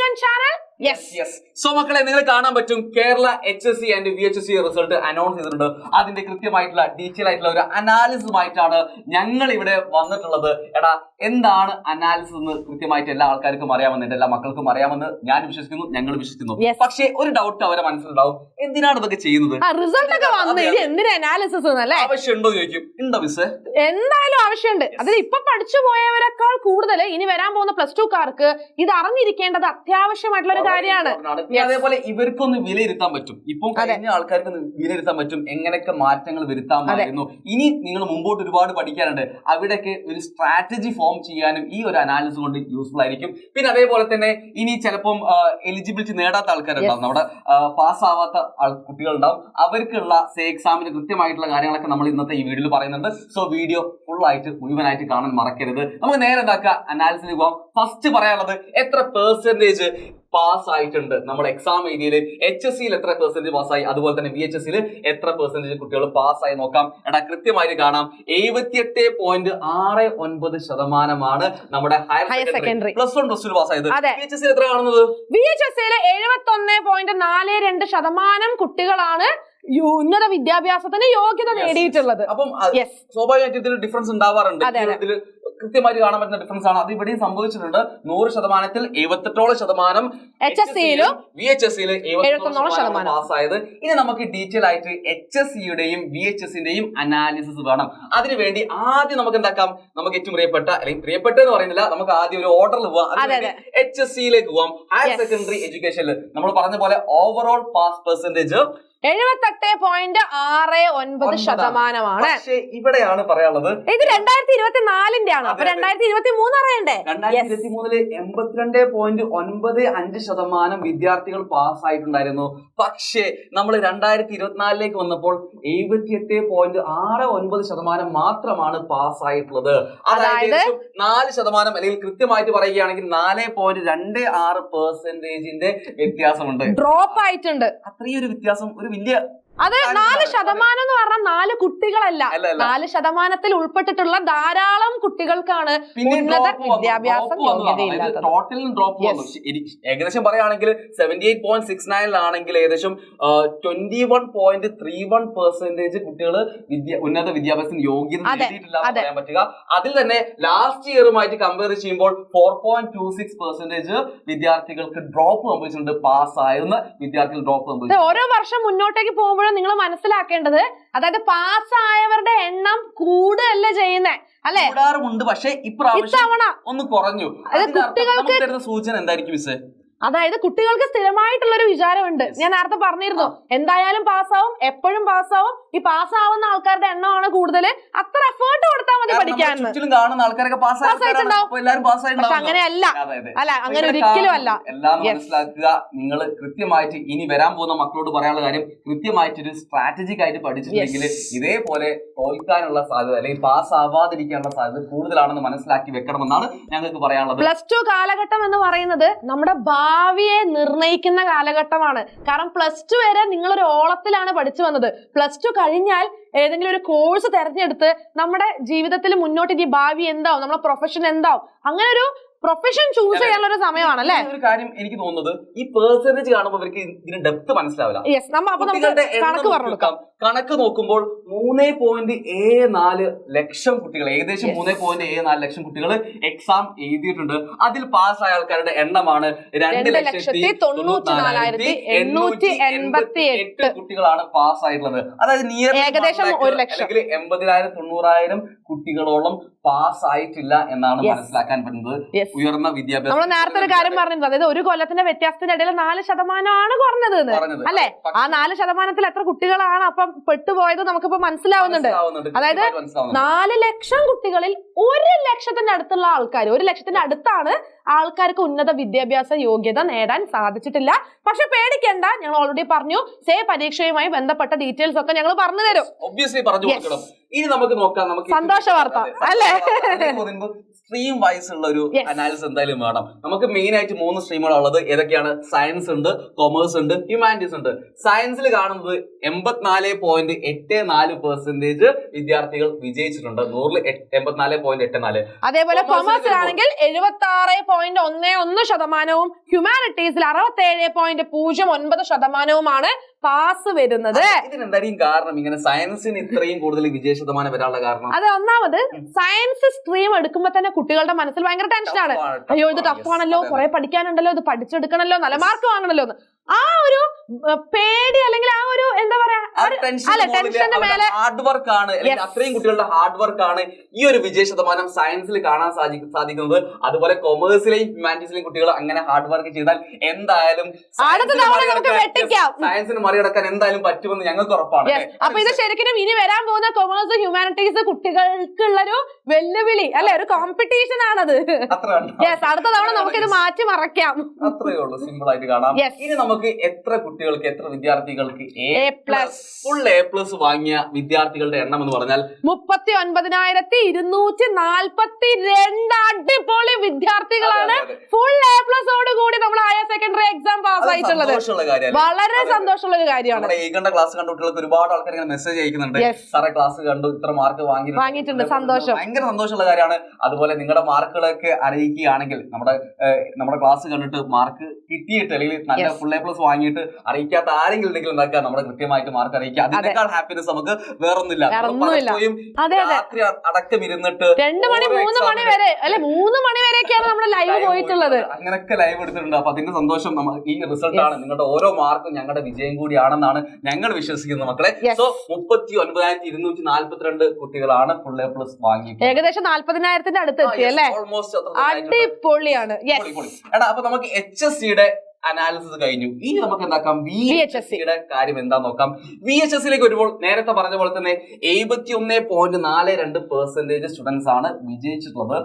Indian channel. Yes. So മക്കളെ നിങ്ങൾ കാണാൻ പറ്റും Kerala HSC and VHSC result announce ചെയ്തിട്ടുണ്ട്. അതിന്റെ കൃത്യമായിട്ടുള്ള ഡീറ്റെയിൽ ആയിട്ടുള്ള ഒരു അനാലിസിസുമായിട്ടാണ് ഞങ്ങൾ ഇവിടെ വന്നിട്ടുള്ളത്. എടാ എന്താണ് അനാലിസിസ് എന്ന് കൃത്യമായിട്ട് എല്ലാ ആൾക്കാർക്കും അറിയാമെന്ന് എല്ലാ മക്കൾക്കും അറിയാമെന്ന് ഞാൻ വിശ്വസിക്കുന്നു, ഞങ്ങൾ വിശ്വസിക്കുന്നു. പക്ഷേ ഒരു ഡൗട്ട് അവരെ മനസ്സിലുണ്ടാവും, എന്തിനാണ് ഇതൊക്കെ ചെയ്യുന്നത്? റിസൾട്ട് ഒക്കെ വന്നു എന്തിനാ അനാലിസിസ് ആവശ്യമുണ്ടോ ചോദിക്കും. ഉണ്ടോ മിസ്? എന്തായാലും ആവശ്യമുണ്ട്. അതിൽ ഇപ്പൊ പഠിച്ചു പോയവരെക്കാൾ കൂടുതൽ ഇനി വരാൻ പോകുന്ന പ്ലസ് 2കാർക്ക് ഇത് അറിഞ്ഞിരിക്കേണ്ടത് അത്യാവശ്യമായിട്ടുള്ള ഒരു കാര്യമാണ്. അതേപോലെ ഇവർക്കൊന്ന് വിലയിരുത്താൻ പറ്റും, ഇപ്പം കഴിഞ്ഞ ആൾക്കാർക്ക് വിലയിരുത്താൻ പറ്റും എങ്ങനെയൊക്കെ മാറ്റങ്ങൾ വരുത്താമായിരുന്നു. ഇനി നിങ്ങൾ മുമ്പോട്ട് ഒരുപാട് പഠിക്കാനുണ്ട്, അവിടെയൊക്കെ ഒരു സ്ട്രാറ്റജി ഫോം ചെയ്യാനും ഈ ഒരു അനാലിസിസ് കൊണ്ട് യൂസ്ഫുൾ ആയിരിക്കും. പിന്നെ അതേപോലെ തന്നെ ഇനി ചിലപ്പം എലിജിബിലിറ്റി നേടാത്ത ആൾക്കാരുണ്ടാവും, നമ്മുടെ പാസ്സാവാത്ത കുട്ടികളുണ്ടാവും, അവർക്കുള്ള എക്സാമിന് കൃത്യമായിട്ടുള്ള കാര്യങ്ങളൊക്കെ നമ്മൾ ഇന്നത്തെ ഈ വീഡിയോയിൽ പറയുന്നുണ്ട്. സോ വീഡിയോ ഫുൾ ആയിട്ട് മുഴുവനായിട്ട് കാണാൻ മറക്കരുത്. നമുക്ക് നേരെ എന്താക്കുക, അനാലിസിസിൽ പോകാം. ഫസ്റ്റ് പറയാനുള്ളത് എത്ര പെർസെന്റേജ് പാസ് ആയിട്ടുണ്ട് നമ്മൾ എക്സാം ഏരിയയിൽ. HSCയിൽ എത്ര പെർസെന്റേജ് പാസ്സായി, അതുപോലെ തന്നെ VHSCയിൽ എത്ര പെർസെന്റേജ് കുട്ടികൾ പാസ്സായി നോക്കാം. എടാ കൃത്യമായിട്ട് കാണാം, 78.69% നമ്മുടെ ഹയർ സെക്കൻഡറി പ്ലസ് 1 പ്ലസ് 2 പാസ്സായത്. VHSCയിൽ എത്ര കാണുന്നത്? VHSCയിൽ 71.42% കുട്ടികളാണ് ഉന്നത വിദ്യാഭ്യാസത്തിന് യോഗ്യത നേടിയിട്ടുള്ളത്. അപ്പം സ്വാഭാവികമായിട്ട് ഇതിൽ ഡിഫറൻസ് ഉണ്ടാവാറുണ്ട്. ഇതിൽ കൃത്യമായിട്ട് കാണാൻ പറ്റുന്ന ഡിഫറൻസ് ആണ്. അത് ഇവിടെയും സംഭവിച്ചിട്ടുണ്ട്. 100%-ൽ 78% HSCയിലും VHSCയിലും 71% പാസ്സായത്. ഇനി നമുക്ക് ഡീറ്റെയിൽ ആയിട്ട് HSCയുടെയും VHSCന്റെയും അനാലിസിസ് വേണം. അതിനുവേണ്ടി ആദ്യം നമുക്ക് എന്താക്കാം, നമുക്ക് ഏറ്റവും പ്രിയപ്പെട്ട അല്ലെങ്കിൽ പ്രിയപ്പെട്ടെന്ന് പറയുന്നില്ല, നമുക്ക് ആദ്യം ഒരു ഓർഡറിൽ പോവാം. HSCയിലേക്ക് പോവാം. ഹയർ സെക്കൻഡറി എഡ്യൂക്കേഷനിൽ നമ്മൾ പറഞ്ഞ പോലെ ഓവറോൾ പാസ് പെർസെന്റേജ് 78.69%. പക്ഷേ ഇവിടെയാണ് പറയാനുള്ളത്, ഇത് 2024 ആണ്. അപ്പൊ 2023 അറിയണ്ടേ? 2023 82.95% വിദ്യാർത്ഥികൾ പാസ്സായിട്ടുണ്ടായിരുന്നു. പക്ഷേ നമ്മൾ 2024 വന്നപ്പോൾ 78.69% മാത്രമാണ് പാസ്സായിട്ടുള്ളത്. അതായത് 4% അല്ലെങ്കിൽ കൃത്യമായിട്ട് പറയുകയാണെങ്കിൽ 4.26% വ്യത്യാസമുണ്ട്. ഡ്രോപ്പ് ആയിട്ടുണ്ട്. അത്രയും ഒരു വ്യത്യാസം, ഒരു വലിയ അത് 4% എന്ന് പറഞ്ഞാൽ 4 കുട്ടികളല്ല, 4% ഉൾപ്പെട്ടിട്ടുള്ള ധാരാളം കുട്ടികൾക്കാണ് ഉന്നത വിദ്യാഭ്യാസം യോഗ്യതയില്ലാത്തത്. ടോട്ടലും ഡ്രോപ്പ് വന്നു. ഏകദേശം പറയുകയാണെങ്കിൽ 78.69 ഏകദേശം 21.31% കുട്ടികൾ ഉന്നത വിദ്യാഭ്യാസത്തിന് യോഗ്യത നേടിയിട്ടില്ല എന്ന് പറയാൻ പറ്റുക. അതിൽ തന്നെ ലാസ്റ്റ് ഇയറുമായിട്ട് കമ്പയർ ചെയ്യുമ്പോൾ 4.26% വിദ്യാർത്ഥികൾക്ക് ഡ്രോപ്പ് സംഭവിച്ചിട്ടുണ്ട്. പാസ്സായിരുന്ന വിദ്യാർത്ഥികൾ ഡ്രോപ്പ് സംഭവിച്ചു. ഓരോ വർഷം മുന്നോട്ടേക്ക് പോകുമ്പോൾ നിങ്ങൾ മനസ്സിലാക്കേണ്ടത്, അതായത് പാസ്സായവരുടെ എണ്ണം കൂടുകയല്ല ചെയ്യുന്നേ, അല്ലെ? കൂടാറുമുണ്ട്, പക്ഷേ ഇപ്രാവശ്യം ഒന്ന് കുറഞ്ഞു. കുട്ടികൾക്ക് സൂചന എന്തായിരിക്കും മിസ്സേ? അതായത് കുട്ടികൾക്ക് സ്ഥിരമായിട്ടുള്ള ഒരു വിചാരമുണ്ട്. ഞാൻ നേരത്തെ പറഞ്ഞിരുന്നു, എന്തായാലും പാസ്സാവും, എപ്പോഴും പാസ്സാവും. ഈ പാസ്സാവുന്ന ആൾക്കാരുടെ എണ്ണമാണ് കൂടുതൽ. അത്ര എഫേർട്ട് കൊടുത്താൽ മതി പഠിക്കാൻ. പക്ഷെ അങ്ങനെയല്ല, അല്ല, അങ്ങനെ ഒരിക്കലും അല്ല. എല്ലാം മനസ്സിലാക്കുക. നിങ്ങൾ കൃത്യമായിട്ട് ഇനി വരാൻ പോകുന്ന മക്കളോട് പറയാനുള്ള കാര്യം, കൃത്യമായിട്ട് ഒരു സ്ട്രാറ്റജിക് ആയിട്ട് പഠിച്ചിട്ടുണ്ടെങ്കിൽ ഇതേപോലെ തോൽക്കാനുള്ള സാധ്യത അല്ലെങ്കിൽ പാസ് ആവാതിരിക്കാനുള്ള സാധ്യത കൂടുതലാണെന്ന് മനസ്സിലാക്കി വെക്കണമെന്നാണ് ഞങ്ങൾക്ക് പറയാനുള്ളത്. +2 കാലഘട്ടം എന്ന് പറയുന്നത് നമ്മുടെ ഭാവിയെ നിർണയിക്കുന്ന കാലഘട്ടമാണ്. കാരണം +2 വരെ നിങ്ങളൊരു ഓളത്തിലാണ് പഠിച്ചു വന്നത്. +2 കഴിഞ്ഞാൽ ഏതെങ്കിലും ഒരു കോഴ്സ് തെരഞ്ഞെടുത്ത് നമ്മുടെ ജീവിതത്തിൽ മുന്നോട്ട് ഇനി ഭാവി എന്താവും, നമ്മുടെ പ്രൊഫഷൻ എന്താവും, അങ്ങനെ ഒരു പ്രൊഫഷൻ ചൂസ് ചെയ്യാനുള്ള ഒരു സമയമാണ് അല്ലേ? ഒരു കാര്യം എനിക്ക് തോന്നുന്നത്, ഈ പെർസെന്റേജ് കാണുമ്പോൾ അവർക്ക് ഇതിന് ഡെപ്ത് മനസ്സിലാവില്ല. കണക്ക് നോക്കുമ്പോൾ 3.74 ലക്ഷം കുട്ടികൾ, ഏകദേശം 3.74 ലക്ഷം കുട്ടികൾ എക്സാം എഴുതിയിട്ടുണ്ട്. അതിൽ പാസ്സായ ആൾക്കാരുടെ എണ്ണമാണ് 2,94,888 കുട്ടികളാണ് പാസ്സായിട്ടുള്ളത്. അതായത് ഏകദേശം 1 ലക്ഷം, 80,000-90,000 കുട്ടികളോളം പാസ്സായിട്ടില്ല എന്നാണ് മനസ്സിലാക്കാൻ പറ്റുന്നത്. ഉയർന്ന വിദ്യാഭ്യാസം, നമ്മൾ നേരത്തെ ഒരു കാര്യം പറഞ്ഞിരുന്നു, അതായത് ഒരു കൊല്ലത്തിന്റെ വ്യത്യാസത്തിന്റെ ഇടയിൽ 4% കുറഞ്ഞത് അല്ലെ? ആ 4% എത്ര കുട്ടികളാണ് അപ്പം പെട്ടുപോയത് നമുക്കിപ്പോ മനസ്സിലാവുന്നുണ്ട്. അതായത് 4 ലക്ഷം കുട്ടികളിൽ 1 ലക്ഷത്തിന്റെ അടുത്തുള്ള ആൾക്കാർ, 1 ലക്ഷത്തിന്റെ അടുത്താണ് ആൾക്കാർക്ക് ഉന്നത വിദ്യാഭ്യാസ യോഗ്യത നേടാൻ സാധിച്ചിട്ടില്ല. പക്ഷെ പേടിക്കണ്ട, ഞങ്ങൾ ഓൾറെഡി പറഞ്ഞു, പരീക്ഷയുമായി ബന്ധപ്പെട്ട ഡീറ്റെയിൽസ് ഒക്കെ ഞങ്ങൾ പറഞ്ഞു തരും. ഒബ്വിയസ്ലി പറഞ്ഞു കൊടുക്കണം. ഇനി നമുക്ക് നോക്കാം, നമുക്ക് സന്തോഷ വാർത്ത അല്ലേ? സ്ട്രീം വൈസ് ഉള്ള ഒരു അനാലിസിസ് എന്തായാലും വേണം. നമുക്ക് മെയിൻ ആയിട്ട് 3 സ്ട്രീമുകളാണ് ഉള്ളത്. ഏതൊക്കെയാണ്? സയൻസ് ഉണ്ട്, കൊമേഴ്സ് ഉണ്ട്, ഹ്യൂമാനിറ്റീസ് ഉണ്ട്. സയൻസിൽ കാണുന്നത് 84.84% വിദ്യാർത്ഥികൾ വിജയിച്ചിട്ടുണ്ട്. 100 84.84. അതേപോലെ കൊമേഴ്സിലാണെങ്കിൽ 76.11%, ഹ്യൂമാനിറ്റീസിൽ 67.09% പാസ് വരുന്നത്. ഇതിനെന്തായിരിക്കും കാരണം? ഇങ്ങനെ സയൻസിന് ഇത്രയും കൂടുതൽ വിജയ ശതമാനം വരാനുള്ള കാരണം? അത് ഒന്നാമത് സയൻസ് സ്ട്രീം എടുക്കുമ്പോ തന്നെ കുട്ടികളുടെ മനസ്സിൽ ഭയങ്കര ടെൻഷനാണ്. അയ്യോ ഇത് ടഫ് ആണല്ലോ, കുറെ പഠിക്കാനുണ്ടല്ലോ, ഇത് പഠിച്ചെടുക്കണല്ലോ, നല്ല മാർക്ക് വാങ്ങണല്ലോ എന്ന്. ആ ഒരു പേടി അല്ലെങ്കിൽ ആ ഒരു എന്താ പറയാ ടെൻഷന്റെ മേലെ ഹാർഡ് വർക്ക് ആണ്, അത്രയും കുട്ടികളുടെ ഹാർഡ് വർക്ക് ആണ് ഈ ഒരു വിജയ ശതമാനം സയൻസിൽ കാണാൻ സാധിക്കുന്നത്. അതുപോലെ കൊമേഴ്സിലെയും ഹ്യൂമാനിറ്റീസിലെയും കുട്ടികൾ അങ്ങനെ ഹാർഡ് വർക്ക് ചെയ്താൽ എന്തായാലും സയൻസിന് മറികടക്കാൻ എന്തായാലും പറ്റുമെന്ന് ഞങ്ങൾക്ക് ഉറപ്പാണ്. അപ്പൊ ഇത് ശരിക്കും ഇനി വരാൻ പോകുന്ന കൊമേഴ്സ് ഹ്യൂമാനിറ്റീസ് കുട്ടികൾക്കുള്ളൊരു വെല്ലുവിളി അല്ലെ, ഒരു കോമ്പറ്റീഷൻ ആണത്. അടുത്ത തവണ നമുക്ക് ഇത് മാറ്റി മറക്കാം. അത്രയേ ഉള്ളൂ, സിമ്പിൾ ആയിട്ട് കാണാം. ഇനി നമുക്ക് എത്ര കുട്ടികൾക്ക്, എത്ര വിദ്യാർത്ഥികൾക്ക് ഫുൾ എ പ്ലസ് വാങ്ങിയ വിദ്യാർത്ഥികളുടെ എണ്ണം എന്ന് പറഞ്ഞാൽ 39,242 അടിപൊളി വിദ്യാർത്ഥികളാണ് ഫുൾ എ പ്ലസോട് കൂടി നമ്മൾ ഹയർ സെക്കൻഡറി എക്സാം പാസ് ആയിട്ടുള്ളത്. വളരെ സന്തോഷമുള്ള ഒരു കാര്യമാണ്. നമ്മുടെ ക്ലാസ് കണ്ട കുട്ടികൾക്ക് ഒരുപാട് ആൾക്കാർ ഇങ്ങനെ മെസ്സേജ് അയക്കുന്നുണ്ട്, സാറേ ക്ലാസ് കണ്ടു, ഇത്ര മാർക്ക് വാങ്ങിയിട്ടുണ്ട്. സന്തോഷം, ഭയങ്കര സന്തോഷമുള്ള കാര്യമാണ്. അതുപോലെ നിങ്ങളുടെ മാർക്കുകളൊക്കെ അറിയിക്കുകയാണെങ്കിൽ നമ്മുടെ ക്ലാസ് കണ്ടിട്ട് മാർക്ക് കിട്ടിയിട്ട് അല്ലെങ്കിൽ നല്ല ഫുൾ എ പ്ലസ് വാങ്ങിയിട്ട് അറിയിക്കാത്ത ആരെങ്കിലും ഉണ്ടെങ്കിൽ എന്താക്കുക, നമ്മുടെ കൃത്യമായിട്ട് മാർക്ക് അറിയിക്കുക. അതിനേക്കാൾ ഹാപ്പിനെസ് നമുക്ക് വേറൊന്നുമില്ല. രാത്രി അടക്കം ഇരുന്നിട്ട് 2 മണി 3 മണി വരെ അല്ലെ 3 മണി വരെയൊക്കെയാണ് നമ്മുടെ ലൈവ് പോയിട്ടുള്ളത്. അങ്ങനെയൊക്കെ ലൈവ് എടുത്തിട്ടുണ്ട്. അപ്പൊ അതിന്റെ സന്തോഷം ഈ റിസൾട്ട് ആണ്. നിങ്ങളുടെ ഓരോ മാർക്കും ഞങ്ങളുടെ വിജയം കൂടിയാണെന്നാണ് ഞങ്ങൾ വിശ്വസിക്കുന്നത് മക്കളെ. സോ 39,242 കുട്ടികളാണ് ഫുൾ എ പ്ലസ് വാങ്ങിയത്. ഏകദേശം 40,000 അടുത്ത് എത്തി അല്ലേ? അടിപൊളിയാണ്. എടാ അപ്പൊ നമുക്ക് HSCയുടെ അനാലിസിസ് കഴിഞ്ഞു. ഇനി നമുക്ക് എന്താക്കാം, VHSCയുടെ കാര്യം എന്താ നോക്കാം. VHSCയിലേക്ക് വരുമ്പോൾ നേരത്തെ പറഞ്ഞ പോലെ തന്നെ 71.42% സ്റ്റുഡൻസ് ആണ് വിജയിച്ചിട്ടുള്ളത്.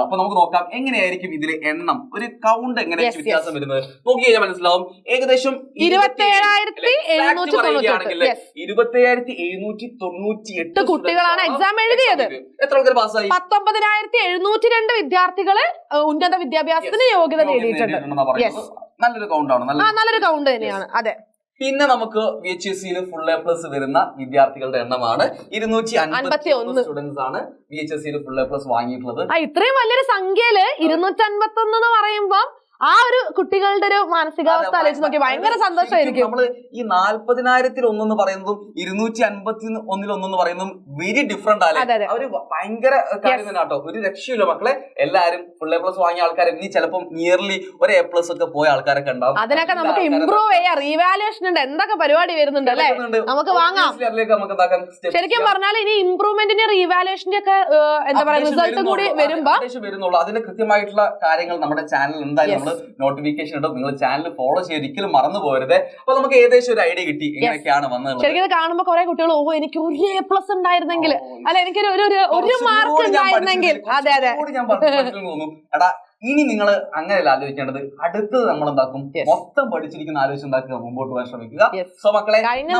അപ്പൊ നമുക്ക് നോക്കാം എങ്ങനെയായിരിക്കും ഇതിലെ എണ്ണം, ഒരു കൗണ്ട് എങ്ങനെയായിരിക്കും വ്യത്യാസം വരുന്നത് നോക്കി കഴിഞ്ഞാൽ മനസ്സിലാവും. ഏകദേശം 27,798 കുട്ടികളാണ് എക്സാം എഴുതിയത്. എത്ര ആൾക്കാർ പാസ്സായി? 19,702 വിദ്യാർത്ഥികള് ഉന്നത വിദ്യാഭ്യാസത്തിന് യോഗ്യത നേടിയിട്ടുണ്ട്. നല്ലൊരു കൗണ്ടാണ്, നല്ലൊരു കൗണ്ട് തന്നെയാണ്. അതെ. പിന്നെ നമുക്ക് VHSCയിൽ ഫുൾ എ പ്ലസ് വരുന്ന വിദ്യാർത്ഥികളുടെ എണ്ണമാണ് 251 സ്റ്റുഡൻസ് ആണ് VHSCയിൽ ഫുൾ എ പ്ലസ് വാങ്ങിയിട്ടുള്ളത്. ഇത്രയും വലിയൊരു സംഖ്യയില് 251 എന്ന് പറയുമ്പോ ആ ഒരു കുട്ടികളുടെ ഒരു മാനസികാവസ്ഥ ആലോചിച്ച് നോക്കി ഭയങ്കര സന്തോഷമായിരിക്കും. നമ്മള് ഈ 40,000 ഒന്നെന്ന് പറയുന്നതും 251 പറയുന്നതും വെരി ഡിഫറെന്റ് ആണ്. അവര് ഭയങ്കര കാര്യം തന്നെ കേട്ടോ, ഒരു രക്ഷയില്ല മക്കളെ. എല്ലാരും ഫുൾ എ പ്ലസ് വാങ്ങിയ ആൾക്കാരും ഇനി ചിലപ്പോൾ നിയർലി ഒരു A+ ഒക്കെ പോയ ആൾക്കാരൊക്കെ ഉണ്ടാവും. അതിനൊക്കെ നമുക്ക് ഇംപ്രൂവ് ചെയ്യാം. റീവാലുവേഷൻ ഉണ്ട്, എന്തൊക്കെ പരിപാടി വരുന്നുണ്ട് അല്ലെ, നമുക്ക് വാങ്ങാം. ശരിക്കും പറഞ്ഞാൽ ഇനി ഇംപ്രൂവ്മെന്റിന്റെ റീവാലുവേഷന്റെ ഒക്കെ എന്താ പറയുക റിസൾട്ട് കൂടി വരുമ്പോ അതിന് കൃത്യമായിട്ടുള്ള കാര്യങ്ങൾ നമ്മുടെ ചാനൽ എന്തായാലും നോട്ടിഫിക്കേഷൻ ഇടും. നിങ്ങൾ ചാനൽ ഫോളോ ചെയ്ത് ഒരിക്കലും മറന്നു പോകരുത്. അപ്പൊ നമുക്ക് ഏകദേശം ഒരു ഐഡിയ കിട്ടി എങ്ങനെയൊക്കെയാണ് വന്നത്. ശരിക്കും കാണുമ്പോൾ കുറെ കുട്ടികൾ എനിക്ക് ഒരു A+ ഉണ്ടായിരുന്നെങ്കിൽ അല്ല എനിക്കൊരു ഒരു മാർക്ക് ഉണ്ടായിരുന്നെങ്കിൽ. അതെ അതെ ഞാൻ തോന്നുന്നു. എടാ ഇനി നിങ്ങൾ അങ്ങനെയല്ല ആലോചിക്കേണ്ടത്, അടുത്തത് നമ്മൾ എന്താക്കും, മൊത്തം പഠിച്ചിരിക്കുന്ന ആലോചിച്ച് ഉണ്ടാക്കുക, മുമ്പോട്ട് പോകാൻ ശ്രമിക്കുക. സോ മക്കളെ കഴിഞ്ഞു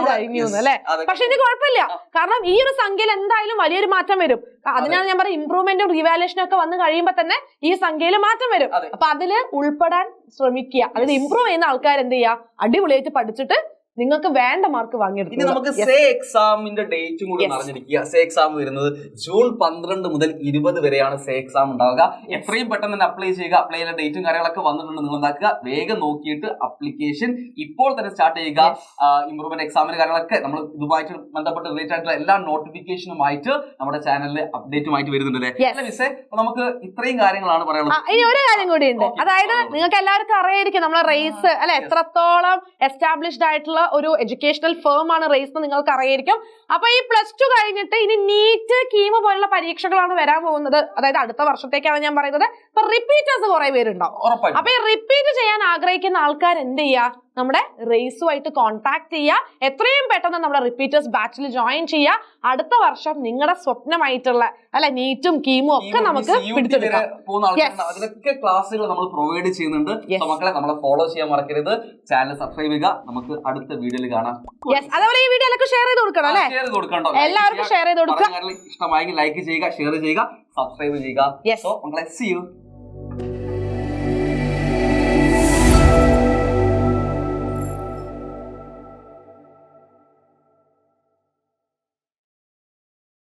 അല്ലേ? പക്ഷെ ഇത് കുഴപ്പമില്ല, കാരണം ഈ ഒരു സംഖ്യയിൽ എന്തായാലും വലിയൊരു മാറ്റം വരും. അതിനാണ് ഞാൻ പറയുന്നത്, ഇംപ്രൂവ്മെന്റും റിവാലുവേഷനും ഒക്കെ വന്നു കഴിയുമ്പോൾ തന്നെ ഈ സംഖ്യയിൽ മാറ്റം വരും. അപ്പൊ അതില് ഉൾപ്പെടാൻ ശ്രമിക്കുക. അതായത് ഇംപ്രൂവ് ചെയ്യുന്ന ആൾക്കാർ എന്ത് ചെയ്യുക, അടിപൊളിയായിട്ട് പഠിച്ചിട്ട് നിങ്ങൾക്ക് വേണ്ട മാർക്ക് വാങ്ങിയെടുക്കും. ഇനി നമുക്ക് സേ എക്സാമിന്റെ ഡേറ്റും കൂടി അറിഞ്ഞിരിക്കുക. സേ എക്സാം വരുന്നത് ജൂൺ 12 മുതൽ 20 വരെയാണ് സേ എക്സാം ഉണ്ടാവുക. എത്രയും പെട്ടെന്ന് തന്നെ അപ്ലൈ ചെയ്യുക. അപ്ലൈ ചെയ്യുന്ന ഡേറ്റും കാര്യങ്ങളൊക്കെ വന്നിട്ടുണ്ട്. നിങ്ങൾ എന്താക്കുക, വേഗം നോക്കിയിട്ട് അപ്ലിക്കേഷൻ ഇപ്പോൾ തന്നെ സ്റ്റാർട്ട് ചെയ്യുക. ഇംപ്രൂവ്മെന്റ് എക്സാമിന്റെ കാര്യങ്ങളൊക്കെ നമ്മൾ ഇതുമായിട്ട് ബന്ധപ്പെട്ട് റിലേറ്റഡ് ആയിട്ടുള്ള എല്ലാ നോട്ടിഫിക്കേഷനുമായിട്ട് നമ്മുടെ ചാനലിൽ അപ്ഡേറ്റുമായിട്ട് വരുന്നുണ്ട്. മിസ്സേ നമുക്ക് ഇത്രയും കാര്യങ്ങളാണ് പറയാനുള്ളത്. ഇനി ഒരു കാര്യം കൂടി ഉണ്ട്. അതായത് നിങ്ങൾക്ക് എല്ലാവർക്കും അറിയായിരിക്കും നമ്മളെ റേസ് അല്ലെ എത്രത്തോളം എസ്റ്റാബ്ലിഷ്ഡ് ആയിട്ടുള്ള ഒരു എഡ്യൂക്കേഷണൽ ഫേം ആണ് റേസ് എന്ന് നിങ്ങൾക്ക് അറിയായിരിക്കും. അപ്പൊ ഈ +2 കഴിഞ്ഞിട്ട് ഇനി നീറ്റ്, കീമ് പോലുള്ള പരീക്ഷകളാണ് വരാൻ പോകുന്നത്. അതായത് അടുത്ത വർഷത്തേക്കാണ് ഞാൻ പറയുന്നത്. ഇപ്പൊ റിപ്പീറ്റേഴ്സ് കുറെ പേരുണ്ടാവും. അപ്പൊ ഈ റിപ്പീറ്റ് ചെയ്യാൻ ആഗ്രഹിക്കുന്ന ആൾക്കാർ എന്ത് ചെയ്യുക, നമ്മുടെ റേസുമായിട്ട് കോൺടാക്ട് ചെയ്യുക. എത്രയും പെട്ടെന്ന് നമ്മുടെ റിപ്പീറ്റേഴ്സ് ബാച്ചിൽ ജോയിൻ ചെയ്യുക. അടുത്ത വർഷം നിങ്ങളുടെ സ്വപ്നമായിട്ടുള്ള നീറ്റും കീമും ഒക്കെ നമുക്ക് പിടിച്ചെടുക്കാം. അതിലൊക്കെ ക്ലാസ്സുകൾ നമ്മൾ പ്രൊവൈഡ് ചെയ്യുന്നുണ്ട്. മക്കളെ നമ്മളെ ഫോളോ ചെയ്യാൻ മറക്കരുത്. ചാനൽ സബ്സ്ക്രൈബ് ചെയ്യുക. നമുക്ക് അടുത്ത വീഡിയോയിൽ കാണാം. അതേപോലെ ഈ വീഡിയോ എല്ലാവർക്കും ഷെയർ ചെയ്ത് കൊടുക്കണം അല്ലേ? എല്ലാവർക്കും ഷെയർ ചെയ്ത് കൊടുക്കുക. ഇഷ്ടമായെങ്കിൽ ലൈക്ക് ചെയ്യുക, ഷെയർ ചെയ്യുക, സബ്സ്ക്രൈബ് ചെയ്യുക. മക്കളെ see you.